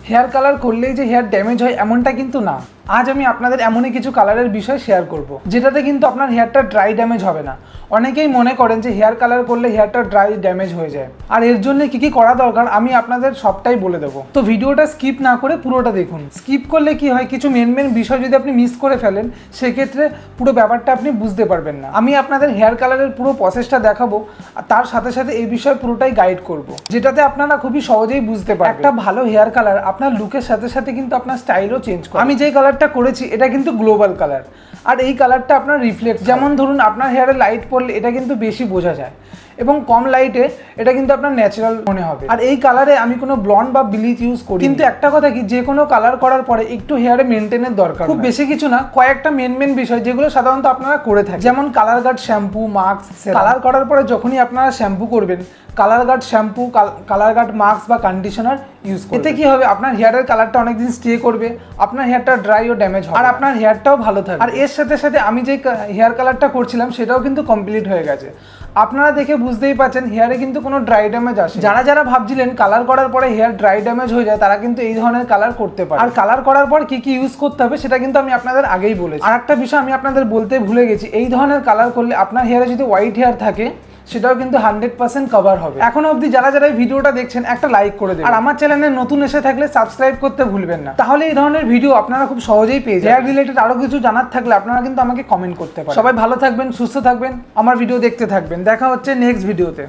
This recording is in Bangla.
হেয়ার কালার করলেই যে হেয়ার ড্যামেজ হয় এমনটা কিন্তু না। আজ আমি আপনাদের এমনই কিছু কালারের বিষয় শেয়ার করব, যেটাতে কিন্তু আপনার হেয়ারটা ড্রাই ড্যামেজ হবে না। অনেকেই মনে করেন যে হেয়ার কালার করলে হেয়ারটা ড্রাই ড্যামেজ হয়ে যায়, আর এর জন্য কি কি করা দরকার আমি আপনাদের সবটাই বলে দেবো। তো ভিডিওটা স্কিপ না করে পুরোটা দেখুন। স্কিপ করলে কি হয়, কিছু মেন বিষয় যদি আপনি মিস করে ফেলেন সেক্ষেত্রে পুরো ব্যাপারটা আপনি বুঝতে পারবেন না। আমি আপনাদের হেয়ার কালারের পুরো প্রসেসটা দেখাবো, আর তার সাথে সাথে এই বিষয়ে পুরোটাই গাইড করব, যেটাতে আপনারা খুবই সহজেই বুঝতে পারবেন। একটা ভালো হেয়ার কালার আপনার লুকের সাথে সাথে কিন্তু আপনার স্টাইলও চেঞ্জ করে। আমি যেই কালারটা করেছি এটা কিন্তু গ্লোবাল কালার, আর এই কালারটা আপনার রিফ্লেক্ট, যেমন ধরুন আপনার হেয়ারে লাইট পড়লে এটা কিন্তু বেশি বোঝা যায়, এবং কম লাইটে এটা কিন্তু আপনার ন্যাচারাল মনে হবে। আর এই কালারে আমি কোনো ব্লন্ড বা ব্লিচ ইউজ করি। কিন্তু একটা কথা কি, যে কোনো কালার করার পরে একটু হেয়ারে মেনটেনের দরকার, খুব বেশি কিছু না, কয়েকটা মেন বিষয় যেগুলো সাধারণত আপনারা করে থাকেন, যেমন colour guard shampoo, mask. Colour করার পরে যখনই আপনারা শ্যাম্পু করবেন, colour guard shampoo, colour guard mask বা কন্ডিশনার ইউজ করবেন। এতে কি হবে, আপনার হেয়ারের কালারটা অনেকদিন স্টে করবে, আপনার হেয়ারটা ড্রাই ও ড্যামেজ হবে, আর আপনার হেয়ারটাও ভালো থাকবে। আর এর সাথে সাথে আমি যে হেয়ার কালারটা করছিলাম সেটাও কিন্তু কমপ্লিট হয়ে গেছে। আপনারা দেখে বুঝতেই পারছেন হেয়ারে কিন্তু কোনো ড্রাই ড্যামেজ আসে। যারা ভাবছিলেন কালার করার পরে হেয়ার ড্রাই ড্যামেজ হয়ে যায়, তারা কিন্তু এই ধরনের কালার করতে পারে। আর কালার করার পর কি কি ইউজ করতে হবে সেটা কিন্তু আমি আপনাদের আগেই বলেছি। আর একটা বিষয় আমি আপনাদের বলতে ভুলে গেছি, এই ধরনের কালার করলে আপনার হেয়ারে যদি হোয়াইট হেয়ার থাকে সেটাও কিন্তু 100% কভার হবে। এখনো অবধি যারা এই ভিডিওটা দেখছেন একটা লাইক করে দেবেন, আর আমার চ্যানেলে নতুন এসে থাকলে সাবস্ক্রাইব করতে ভুলবেন না, তাহলে এই ধরনের ভিডিও আপনারা খুব সহজেই পেয়ে যাবেন। হেয়ার রিলেটেড আরো কিছু জানার থাকলে আপনারা কিন্তু আমাকে কমেন্ট করতে পারেন। সবাই ভালো থাকবেন, সুস্থ থাকবেন, আমার ভিডিও দেখতে থাকবেন। দেখা হচ্ছে নেক্সট ভিডিওতে।